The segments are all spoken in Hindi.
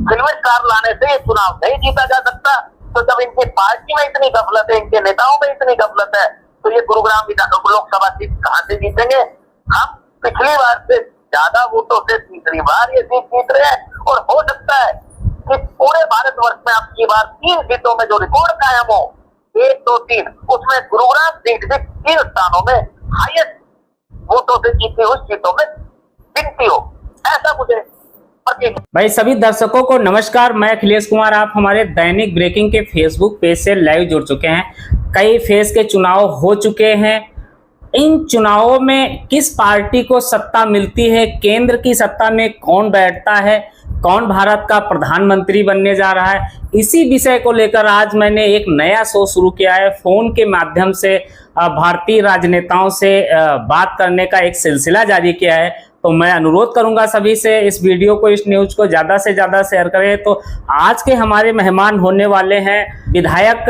फिल्म स्टार लाने से ये चुनाव नहीं जीता जा सकता। तो जब इनकी पार्टी में इतनी गफलत है, इनके नेताओं में इतनी गफलत है, तो ये गुरुग्राम लोकसभा सीट कहां से जीतेंगे? हम पिछली बार से ज्यादा वोटों से तीसरी बार ये सीट जीत रहे हैं और हो सकता है कि पूरे भारतवर्ष में अब की बार 3 सीटों में जो रिकॉर्ड कायम हो, 1, 2, 3, उसमें गुरुग्राम सीट भी 3 स्थानों में हाईएस्ट वोटों से जीती हुई सीटों में गिनती हो, ऐसा मुझे भाई। सभी दर्शकों को नमस्कार, मैं अखिलेश कुमार। आप हमारे दैनिक ब्रेकिंग के फेसबुक पेज से लाइव जुड़ चुके हैं। कई फेज के चुनाव हो चुके हैं। इन चुनावों में किस पार्टी को सत्ता मिलती है, केंद्र की सत्ता में कौन बैठता है, कौन भारत का प्रधानमंत्री बनने जा रहा है, इसी विषय को लेकर आज मैंने एक नया शो शुरू किया है। फोन के माध्यम से भारतीय राजनेताओं से बात करने का एक सिलसिला जारी किया है। तो मैं अनुरोध करूंगा सभी से इस वीडियो को, इस न्यूज को ज़्यादा से ज़्यादा शेयर करें। तो आज के हमारे मेहमान होने वाले हैं विधायक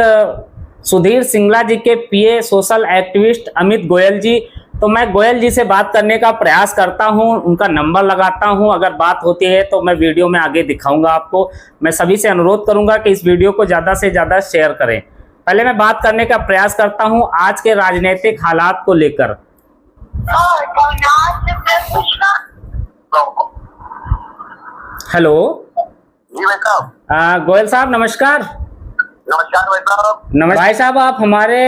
सुधीर सिंगला जी के पीए सोशल एक्टिविस्ट अमित गोयल जी। तो मैं गोयल जी से बात करने का प्रयास करता हूं, उनका नंबर लगाता हूं। अगर बात होती है तो मैं वीडियो में आगे दिखाऊंगा आपको। मैं सभी से अनुरोध करूंगा कि इस वीडियो को ज़्यादा से ज़्यादा शेयर करें। पहले मैं बात करने का प्रयास करता हूं आज के राजनीतिक हालात को लेकर। हेलो गोयल साहब, नमस्कार। नमस्कार भाई साहब। भाई साहब, आप हमारे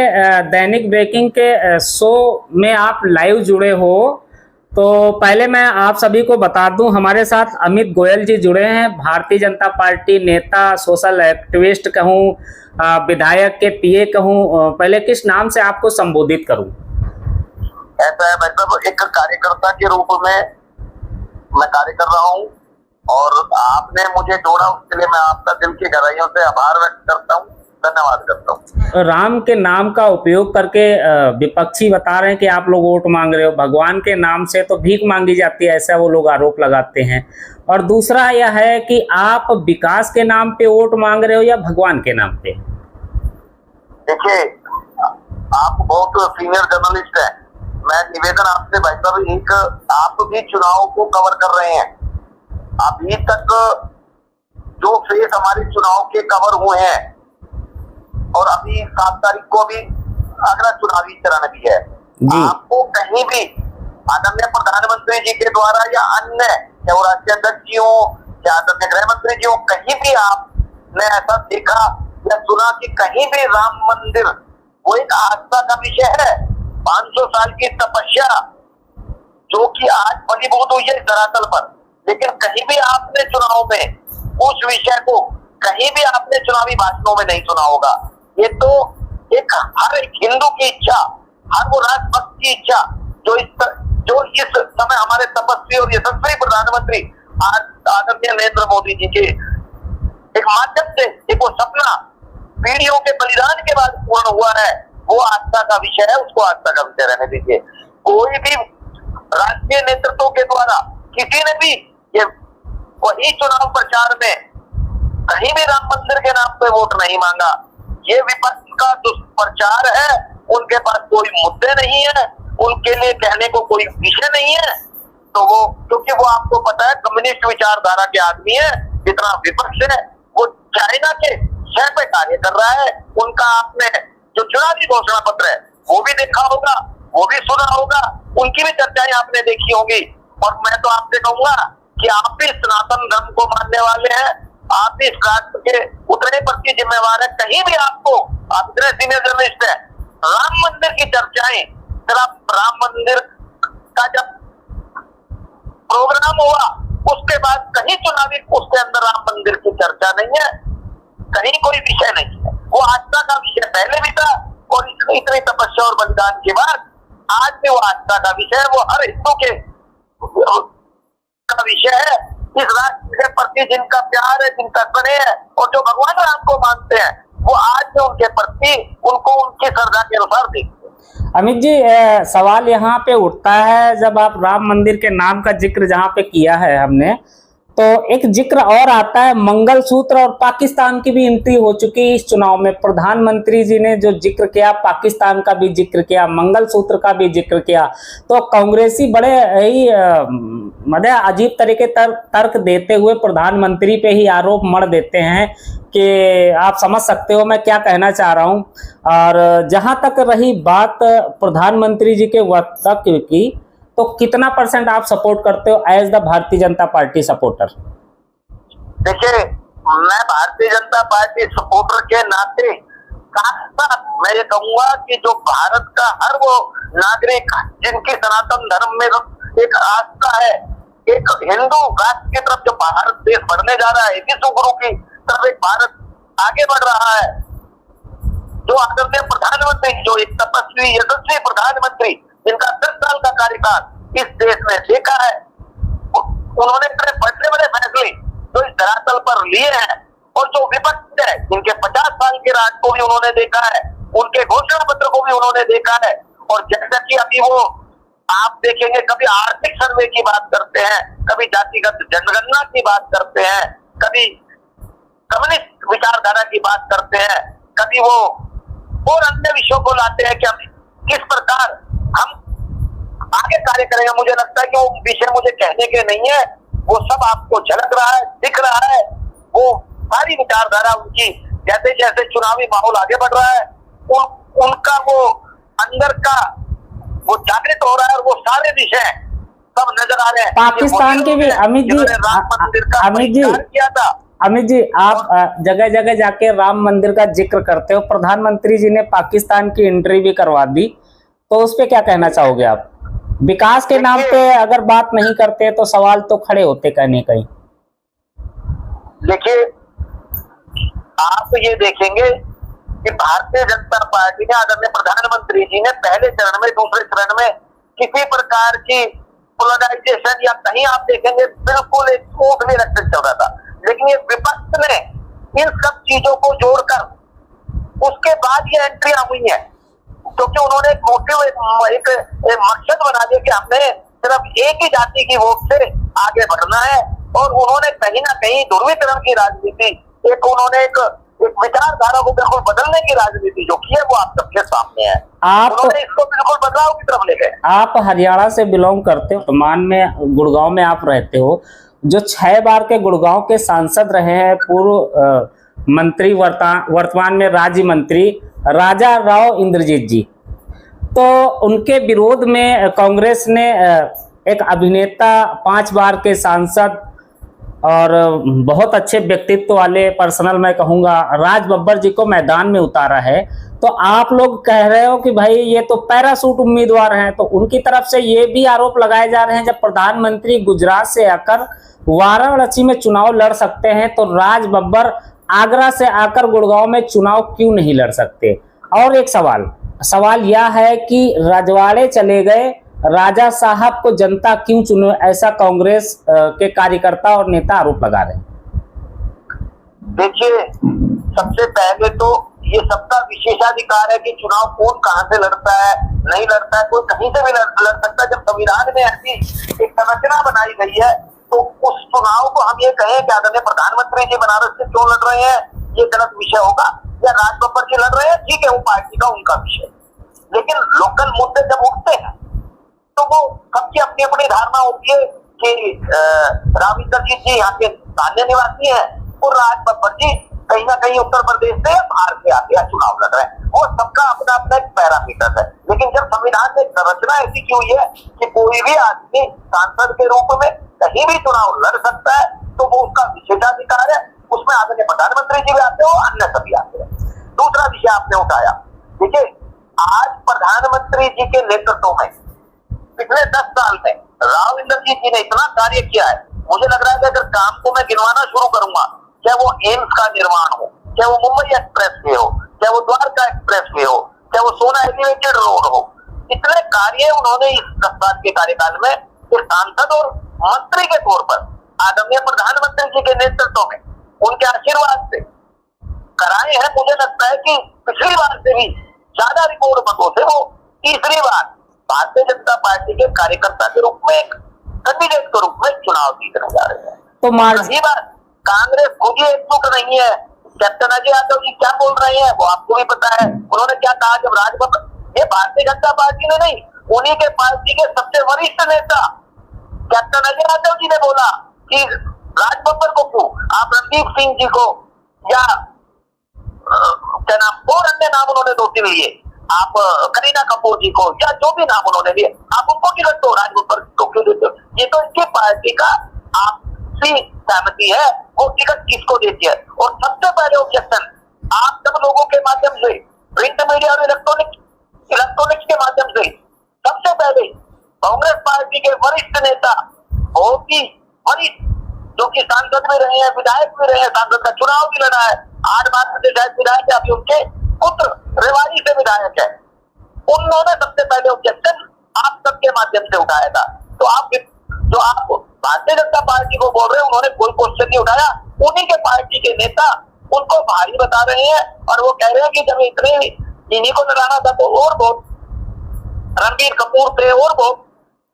दैनिक ब्रेकिंग के शो में आप लाइव जुड़े हो। तो पहले मैं आप सभी को बता दूं, हमारे साथ अमित गोयल जी जुड़े हैं, भारतीय जनता पार्टी नेता, सोशल एक्टिविस्ट कहूं, विधायक के पीए कहूं, पहले किस नाम से आपको संबोधित करूं? ऐसा है भाई साहब, एक कार्यकर्ता के रूप में मैं कार्य कर रहा हूं और आपने मुझे जोड़ा, उसके लिए मैं आपका दिल की गहराइयों से आभार व्यक्त करता हूं, धन्यवाद करता हूं। राम के नाम का उपयोग करके विपक्षी बता रहे हैं कि आप लोग वोट मांग रहे हो। भगवान के नाम से तो भीख मांगी जाती है, ऐसा वो लोग आरोप लगाते हैं। और दूसरा यह है कि आप विकास के नाम पे वोट मांग रहे हो या भगवान के नाम पे? देखिए, आप बहुत सीनियर जर्नलिस्ट हैं, मैं निवेदन आपसे भाई साहब, एक आप भी चुनाव को कवर कर रहे हैं। अभी तक जो फेस हमारे चुनाव के कवर हुए हैं और अभी 7 तारीख को भी अगला चुनावी चरण भी है, आपको कहीं भी आदरणीय प्रधानमंत्री जी के द्वारा या अन्य चाहे राज्य अध्यक्ष जी हो या आदरणीय गृह मंत्री जी हो, कहीं भी आपने ऐसा देखा या सुना कि कहीं भी राम मंदिर वो एक आस्था का विषय है, 500 साल की तपस्या जो कि आज फलीभूत हुई है इस धरातल पर, लेकिन कहीं भी आपने चुनाव में उस विषय को कहीं भी आपने चुनावी भाषणों में नहीं सुना होगा। ये तो एक हर एक हिंदू की इच्छा, हर वो राष्ट्रभक्त की इच्छा जो इस समय हमारे तपस्वी और यशस्वी प्रधानमंत्री आदरणीय नरेंद्र मोदी जी के एक माध्यम से एक वो सपना पीढ़ियों के बलिदान के बाद पूर्ण हुआ है, वो आस्था का विषय है, उसको आस्था का विषय रहने दीजिए। कोई भी राष्ट्रीय नेतृत्व के द्वारा किसी ने भी ये वही चुनाव प्रचार में कहीं भी राम मंदिर के नाम पे वोट नहीं मांगा। ये विपक्ष का दुष्प्रचार है, उनके पास कोई मुद्दे नहीं है, उनके लिए कहने को कोई विषय नहीं है। तो वो, क्योंकि वो आपको पता है कम्युनिस्ट विचारधारा के आदमी है, जितना विपक्ष है वो चाइना के शहर पे कार्य कर रहा है। उनका आपने जो चुनावी घोषणा पत्र है वो भी देखा होगा, वो भी सुना होगा, उनकी भी चर्चाएं आपने देखी होंगी। और मैं तो आपसे कहूंगा कि आप भी सनातन धर्म को मानने वाले हैं, आप भी इस राष्ट्र के उतने प्रति जिम्मेवार है। कहीं भी आपको, आप इतने सीनियर जर्नलिस्ट है, राम मंदिर की चर्चाएं, सिर्फ राम मंदिर का जब प्रोग्राम हुआ उसके बाद कहीं चुनावी उसके अंदर राम मंदिर की चर्चा नहीं है, कहीं कोई विषय नहीं है। वो आस्था का विषय पहले भी था और इतनी तपस्या और बलिदान के बाद आज भी वो आस्था का विषय है, वो हर हिंदू के का विषय है। इस राष्ट्र के प्रति जिनका प्यार है, जिनका स्नेह है और जो भगवान राम को मानते हैं, वो आज भी उनके प्रति उनको उनकी श्रद्धा के अनुसार देखते हैं। अमित जी, सवाल यहाँ पे उठता है, जब आप राम मंदिर के नाम का जिक्र जहाँ पे किया है हमने, तो एक जिक्र और आता है मंगलसूत्र, और पाकिस्तान की भी एंट्री हो चुकी है इस चुनाव में। प्रधानमंत्री जी ने जो जिक्र किया, पाकिस्तान का भी जिक्र किया, मंगलसूत्र का भी जिक्र किया, तो कांग्रेसी बड़े ही मतलब अजीब तरीके तर्क देते हुए प्रधानमंत्री पे ही आरोप मढ़ देते हैं कि आप समझ सकते हो मैं क्या कहना चाह रहा हूं। और जहां तक रही बात प्रधानमंत्री जी के वक्तव्य की, तो कितना % आप सपोर्ट करते हो as the Bharatiya Janata party supporter? देखिए, मैं भारतीय जनता पार्टी सपोर्टर के नाते मैं ये कहूंगा कि जो भारत का हर वो नागरिक जिनकी सनातन धर्म में एक आस्था है, एक हिंदू राष्ट्र की तरफ जो भारत देश बढ़ने जा रहा है, विश्व गुरु की तरफ एक भारत आगे बढ़ रहा है, जो आदरणीय प्रधानमंत्री, जो एक तपस्वी यशस्वी प्रधानमंत्री जिनका 10 साल का कार्यकाल इस देश में देखा है, उन्होंने इतने बड़े बड़े फैसले जो इस धरातल पर लिए हैं, और जो विपक्ष है जिनके 50 साल के राज को भी उन्होंने देखा है, उनके घोषणा पत्र को भी उन्होंने देखा है। और जैसा कि अभी वो आप देखेंगे, कभी आर्थिक सर्वे की बात करते हैं, कभी जातिगत जनगणना की बात करते हैं, कभी कम्युनिस्ट विचारधारा की बात करते हैं, कभी वो और अन्य विषयों को लाते हैं कि हम किस प्रकार हम आगे कार्य करेंगे। मुझे लगता है कि वो विषय मुझे कहने के नहीं है, वो सब आपको झलक रहा है, दिख रहा है। वो सारी विचारधारा उनकी, जैसे जैसे चुनावी माहौल आगे बढ़ रहा है, उनका वो अंदर का वो जागृत हो रहा है, और वो सारे विषय सब नजर आ रहे हैं। पाकिस्तान के भी अमित जी, राम मंदिर का किया था। अमित जी, आप जगह जगह जाके राम मंदिर का जिक्र करते हो, प्रधानमंत्री जी ने पाकिस्तान की एंट्री भी करवा दी, तो उस पे क्या कहना चाहोगे आप? विकास के नाम पे अगर बात नहीं करते तो सवाल तो खड़े होते कहीं कहीं। देखिए, आप ये देखेंगे कि भारतीय जनता पार्टी ने, आदरणीय प्रधानमंत्री जी ने पहले चरण में, दूसरे चरण में किसी प्रकार की पोलराइजेशन या कहीं आप देखेंगे बिल्कुल एक फूट भी रखते चल रहा था। लेकिन ये विपक्ष ने इन सब चीजों को जोड़कर उसके बाद ये एंट्रियां हुई है, क्योंकि उन्होंने एक मोटिव, एक मकसद बना दिया कि हमने सिर्फ एक ही जाति की वोट से आगे बढ़ना है। और उन्होंने कहीं ना कहीं ध्रुवीकरण की राजनीति, एक उन्होंने एक विचारधारा को बिल्कुल बदलने की राजनीति जो की है, वो आप सबके सामने है। उन्होंने इसको बिल्कुल बदलाव की तरफ ले गए। आप हरियाणा से बिलोंग करते हो, वर्तमान में गुड़गांव में आप रहते हो, जो 6 बार के गुड़गांव के सांसद रहे हैं, पूर्व मंत्री, वर्तमान में राज्य मंत्री राजा राव इंद्रजीत जी, तो उनके विरोध में कांग्रेस ने एक अभिनेता, 5 बार के सांसद और बहुत अच्छे व्यक्तित्व वाले पर्सनल मैं कहूँगा राज बब्बर जी को मैदान में उतारा है। तो आप लोग कह रहे हो कि भाई ये तो पैरासूट उम्मीदवार हैं, तो उनकी तरफ से ये भी आरोप लगाए जा रहे हैं, जब प्रधानमंत्री गुजरात से आकर वाराणसी में चुनाव लड़ सकते हैं, तो राज बब्बर आगरा से आकर गुड़गांव में चुनाव क्यों नहीं लड़ सकते? और एक सवाल यह है कि रजवाड़े चले गए राजा साहब को जनता क्यों चुने, ऐसा कांग्रेस के कार्यकर्ता और नेता आरोप लगा रहे हैं। देखिए, सबसे पहले तो ये सबका विशेषाधिकार है कि चुनाव कौन कहां से लड़ता है, नहीं लड़ता है, कोई कहीं से भी लड़ सकता है। जब संविधान में ऐसी एक संरचना बनाई गई है, तो उस चुनाव को हम ये कहें कि आदरणीय प्रधानमंत्री जी बनारस से क्यों लड़ रहे हैं, ये गलत विषय होगा, या राज बब्बर जी लड़ रहे हैं, ठीक है, वो पार्टी का उनका विषय। लेकिन लोकल मुद्दे जब उठते हैं, तो वो सबकी अपनी अपनी धारणा होती है कि राव इंद्रजीत जी यहाँ के स्थानीय निवासी हैं, और राज बब्बर जी कहीं ना कहीं उत्तर प्रदेश से या बाहर से आके चुनाव लड़ रहे हैं। वो सबका अपना अपना एक पैरामीटर है। लेकिन जब संविधान में संरचना ऐसी की हुई है कि कोई भी आदमी सांसद के रूप में कहीं भी चुनाव लड़ सकता है, तो वो उसका विशेषाधिकार है। उसमें आदरणीय प्रधानमंत्री जी भी आते हो, अन्य सभी आते हैं। दूसरा विषय आपने उठाया, देखिए, आज प्रधानमंत्री जी के नेतृत्व में पिछले 10 साल में राव इंद्रजीत जी ने इतना कार्य किया है। मुझे लग रहा है कि अगर काम को मैं गिनवाना शुरू करूंगा, चाहे वो एम्स का निर्माण हो, चाहे वो मुंबई एक्सप्रेस वे हो, चाहे वो द्वारका एक्सप्रेस वे हो, चाहे वो सोना एलिवेटेड रोड हो, इतने कार्य उन्होंने इस 10 साल के कार्यकाल में एक सांसद और मंत्री के तौर पर आदरणीय प्रधानमंत्री जी के नेतृत्व में, उनके आशीर्वाद से कराए हैं। मुझे लगता है कि पिछली बार से भी ज्यादा रिकॉर्ड मतों से वो तीसरी बार भारतीय जनता पार्टी के कार्यकर्ता के रूप में, एक कैंडिडेट के रूप में चुनाव जीतने जा रहे हैं। तो सही बात, कांग्रेस खुद ही एकजुट नहीं है। कैप्टन अजय यादव जी क्या बोल रहे हैं वो आपको भी पता है। उन्होंने क्या कहा जब राजभवन, ये भारतीय जनता पार्टी ने नहीं, उन्हीं के पार्टी के सबसे वरिष्ठ नेता कैप्टन अजय यादव जी ने बोला कि राजभवन को क्यों आप रणदीप सिंह जी को या क्या नाम और अन्य नाम उन्होंने 2-3 लिए, आप करीना कपूर जी को या जो भी नाम उन्होंने लिए, आप उनको टिकट दो, राजभवन को क्यों देते हो? ये तो इनकी पार्टी का आपसी सहमति है, वो टिकट किसको देती है। और सबसे पहले ऑब्जेक्शन आप सब लोगों के माध्यम से, प्रिंट मीडिया और इलेक्ट्रॉनिक्स के माध्यम से सबसे पहले कांग्रेस पार्टी के वरिष्ठ नेता, बहुत ही वरिष्ठ, जो कि सांसद भी रहे हैं, विधायक भी रहे हैं, सांसद का चुनाव भी लड़ा है, 8 बार से शायद विधायक है, अभी उनके पुत्र रेवाड़ी से विधायक है, उन्होंने सबसे पहले ऑब्जेक्शन आप सबके माध्यम से उठाया था। तो आप जो आप भारतीय जनता पार्टी को बोल रहे हैं उन्होंने कोई क्वेश्चन नहीं उठाया, उन्हीं के पार्टी के नेता उनको भारी बता रहे हैं और वो कह रहे हैं कि जब इतने इन्हीं को लड़ाना था तो और बहुत रणबीर कपूर थे और बहुत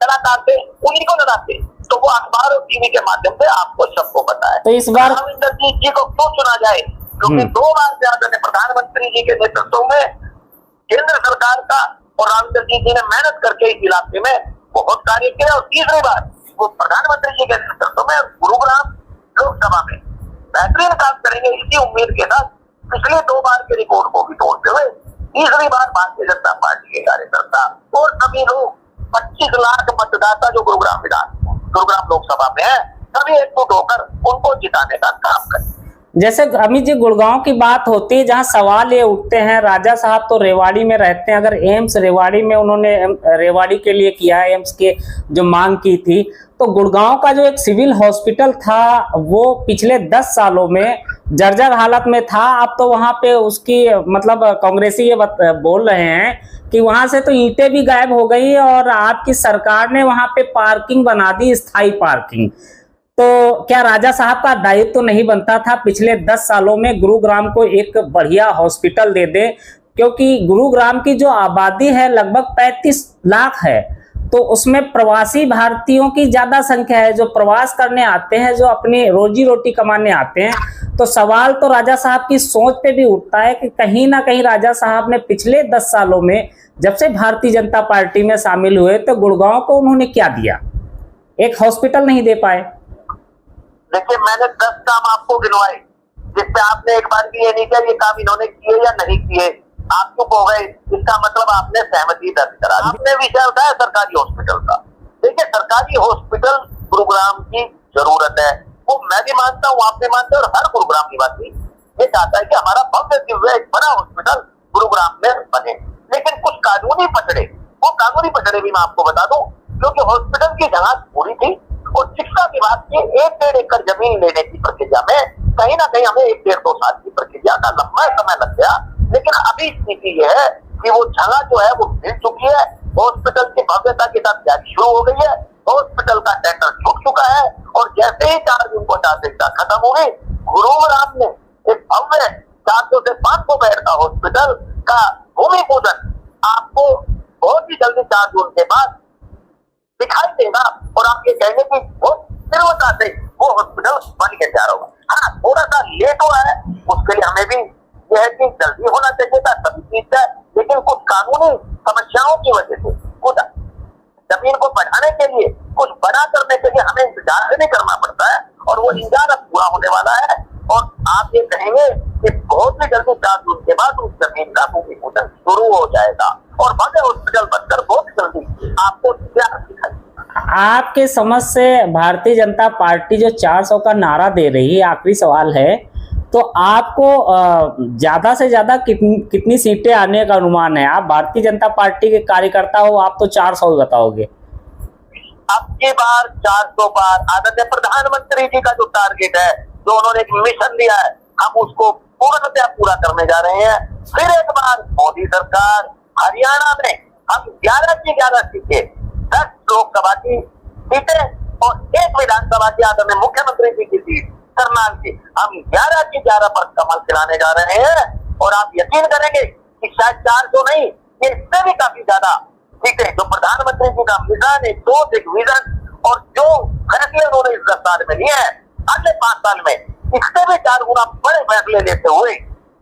कलाकार थे, उन्हीं को लड़ाते। तो वो अखबार और टीवी के माध्यम से आपको सबको पता है। तो इस बार इंद्रजीत जी को क्यों चुना जाए? क्योंकि 2 बार से आदरणीय प्रधानमंत्री जी के नेतृत्व में केंद्र सरकार का और रामचंद्र जी ने मेहनत करके इस इलाके में बहुत कार्य किया और तीसरी बार वो प्रधानमंत्री जी के नेतृत्व में गुरुग्राम लोकसभा में बेहतरीन काम करेंगे, इसी उम्मीद के साथ पिछले 2 बार के रिकॉर्ड को भी तोड़ते हुए तीसरी बार भारतीय जनता पार्टी के कार्यकर्ता और सभी लोग 25 लाख मतदाता जो गुरुग्राम लोकसभा में है, सभी एकजुट होकर उनको जिताने का काम करें। जैसे अमित जी गुड़गांव की बात होती है, जहां सवाल ये उठते हैं, राजा साहब तो रेवाड़ी में रहते हैं, अगर एम्स रेवाड़ी में उन्होंने रेवाड़ी के लिए किया है, एम्स के जो मांग की थी, तो गुड़गांव का जो एक सिविल हॉस्पिटल था वो पिछले 10 सालों में जर्जर हालत में था। अब तो वहां पे उसकी मतलब कांग्रेसी ये बोल रहे हैं कि वहां से तो ईंटें भी गायब हो गई और आपकी सरकार ने वहां पे पार्किंग बना दी, स्थायी पार्किंग। तो क्या राजा साहब का दायित्व तो नहीं बनता था पिछले 10 सालों में गुरुग्राम को एक बढ़िया हॉस्पिटल दे दे? क्योंकि गुरुग्राम की जो आबादी है लगभग 35 लाख है, तो उसमें प्रवासी भारतीयों की ज्यादा संख्या है जो प्रवास करने आते हैं, जो अपनी रोजी रोटी कमाने आते हैं। तो सवाल तो राजा साहब की सोच पे भी उठता है कि कहीं ना कहीं राजा साहब ने पिछले 10 सालों में जब से भारतीय जनता पार्टी में शामिल हुए तो गुड़गांव को उन्होंने क्या दिया? एक हॉस्पिटल नहीं दे पाए। देखिए मैंने 10 काम आपको गिनवाए जिससे आपने एक बार भी ये नहीं किया ये काम इन्होंने किए या नहीं किए, आप चुप हो गए, इसका मतलब आपने सहमति दर्ज करा। आपने विषय उठाया सरकारी हॉस्पिटल का। देखिए सरकारी हॉस्पिटल गुरुग्राम की जरूरत है, वो मैं भी मानता हूँ, आप भी मानते हैं और हर गुरुग्राम निवासी ये चाहता है कि हमारा भव्य दिव्य एक बड़ा हॉस्पिटल गुरुग्राम में बने। लेकिन कुछ कानूनी पचड़े, वो कानूनी पचड़े भी मैं आपको बता दूं, क्योंकि हॉस्पिटल की जगह पूरी थी और शिक्षा विभाग की 1-1.5 एकड़ जमीन लेने की प्रक्रिया में कहीं ना कहीं हमें 1-1.5-2 साल की प्रक्रिया का लंबा समय लग गया। लेकिन अभी स्थिति यह है कि वो जगह जो है वो मिल चुकी है, हॉस्पिटल की भव्यता के साथ तैयारी शुरू हो गई है, हॉस्पिटल का टेंडर छूट चुका है और जैसे ही 4 जून को आचारसंहिता खत्म हो गई, गुरुग्राम में एक भव्य 400 से 500 बेड का हॉस्पिटल का भूमि पूजन आपको बहुत ही जल्दी 4 जून के बाद दिखाई देगा और आप ये कहेंगे कि बहुत निर्भरता से वो हॉस्पिटल बन के तैयार होगा। हाँ थोड़ा सा लेट हुआ है, उसके लिए हमें भी यह है कि जल्दी होना चाहिए था, सभी चीज है, लेकिन कुछ कानूनी समस्याओं की वजह से कुछ जमीन को बढ़ाने के लिए, कुछ बड़ा करने के लिए हमें इंतजार नहीं करना पड़ता है और वो इंतजार अब पूरा होने वाला है। और आप ये कहेंगे कि बहुत ही जल्दी 4 जून के बाद उस जमीन का भूमि पूजन शुरू हो जाएगा और भव्य हॉस्पिटल बनकर बहुत जल्दी आपको तैयार दिखाई देगा। आपके समझ से भारतीय जनता पार्टी जो 400 का नारा दे रही है, आखिरी सवाल है, तो आपको ज्यादा से ज्यादा कितनी सीटें आने का अनुमान है? आप भारतीय जनता पार्टी के कार्यकर्ता हो, आप तो 400 बताओगे। अब की बार 400 बार आदरणीय प्रधानमंत्री जी का जो टारगेट है, जो उन्होंने एक मिशन दिया है, हम उसको पूर्णतः पूरा करने जा रहे हैं। फिर एक बार मोदी सरकार हरियाणा में हम 11 की 11 सीटें, 10 लोकसभा की सीटें और 1 विधानसभा की आदरणीय मुख्यमंत्री जी की सीट करनाल की, हम 11 की 11 पर कमल खिलाने जा रहे हैं। और आप यकीन करेंगे कि शायद 400 नहीं, ये इससे भी काफी ज्यादा सीटें जो प्रधानमंत्री जी का मिशन, एक सोच, एक विजन और जो फैसले उन्होंने इस 10 साल में लिए हैं, अगले 5 साल में इससे भी 4 गुना बड़े फैसले लेते हुए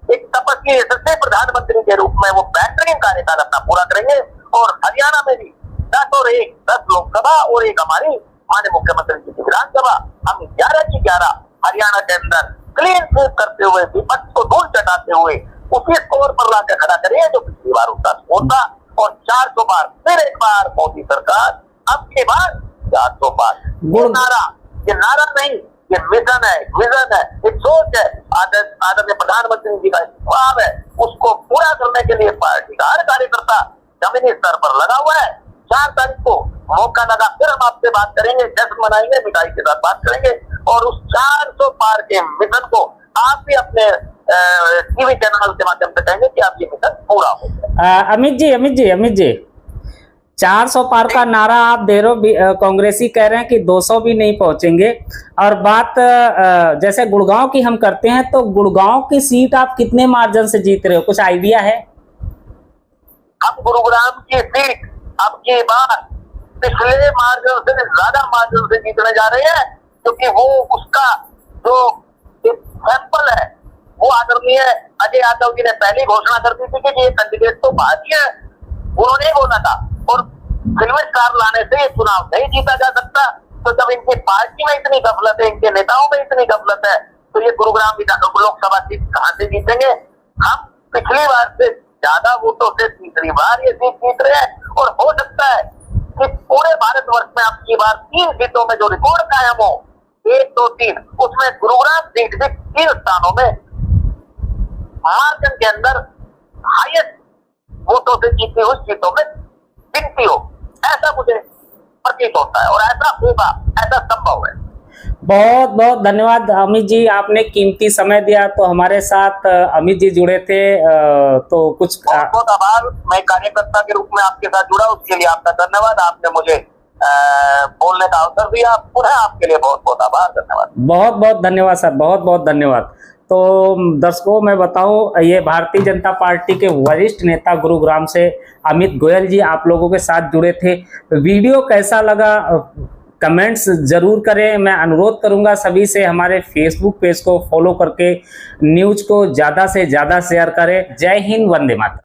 एक तपस्वी यशस्वी प्रधानमंत्री के रूप में वो बेहतरीन कार्यकाल अपना पूरा करेंगे। और हरियाणा में भी 10 और 1, 10 लोकसभा और 1 हमारी माननीय मुख्यमंत्री जी की विधानसभा, हम 11 की 11 हरियाणा के अंदर क्लीन स्वीप करते हुए, विपक्ष को धूल चटाते हुए उसी स्कोर पर लाकर खड़ा करेंगे जो पिछली बार उसका स्कोर था। और 400 पार, फिर एक बार मोदी सरकार, अब के बाद 400 पार। ये नारा नहीं, ये मिशन है, विजन है, एक सोच है, आदरणीय प्रधानमंत्री जी का ख्वाब है। उसको पूरा करने के लिए पार्टी का हर कार्यकर्ता जमीनी स्तर पर लगा हुआ है। 4 तारीख को मौका लगा, फिर हम आपसे बात करेंगे, जश्न मनाएंगे, मिठाई के साथ बात करेंगे और उस 400 पार के मिशन को आप भी अपने टीवी चैनल के माध्यम से कहेंगे कि आप ये मिशन पूरा हो जाए। अमित जी 400 पार का नारा आप दे रहे हो, कांग्रेसी कह रहे हैं कि 200 भी नहीं पहुंचेंगे। और बात जैसे गुड़गांव की हम करते हैं, तो गुड़गांव की सीट आप कितने मार्जिन से जीत रहे हो, कुछ आइडिया है? हम गुरुग्राम की सीट अब की बार पिछले मार्जिन से ज्यादा मार्जिन से जीतने जा रहे हैं, क्योंकि वो उसका जो सैंपल है वो आदरणीय अजय यादव जी ने पहले घोषणा कर दी थी कि ये कैंडिडेट तो भाजपा है, उन्होंने बोला था। और फिल्म स्टार लाने से ये चुनाव नहीं जीता जा सकता। तो जब इनकी पार्टी में इतनी गफलत है, इनके नेताओं में इतनी गफलत है, तो ये गुरुग्राम लोकसभा सीट कहां से जीतेंगे? हम पिछली बार से ज्यादा वोटों से तीसरी बार ये सीट जीत रहे हैं। और हो सकता है कि पूरे भारतवर्ष में अब की बार 3 सीटों में जो रिकॉर्ड कायम हो, 1, 2, 3, उसमें गुरुग्राम सीट भी 3 स्थानों में मार्जिन के अंदर हाईएस्ट वोटों से जीती हुई सीटों में गिनती हो, ऐसा मुझे प्रतीत होता है और ऐसा होगा, ऐसा संभव है। बहुत बहुत धन्यवाद अमित जी, आपने कीमती समय दिया। तो हमारे साथ अमित जी जुड़े थे, तो कुछ बहुत बहुत आभार। मैं कार्यकर्ता के रूप में आपके साथ जुड़ा, उसके लिए आपका धन्यवाद। आपने मुझे बोलने का अवसर दिया, पुनः आपके लिए बहुत बहुत आभार, धन्यवाद। बहुत बहुत धन्यवाद सर, बहुत बहुत धन्यवाद। तो दर्शकों मैं बताऊं, ये भारतीय जनता पार्टी के वरिष्ठ नेता गुरुग्राम से अमित गोयल जी आप लोगों के साथ जुड़े थे। वीडियो कैसा लगा कमेंट्स जरूर करें। मैं अनुरोध करूंगा सभी से हमारे फेसबुक पेज को फॉलो करके न्यूज को ज़्यादा से ज़्यादा शेयर करें। जय हिंद, वंदे मातरम।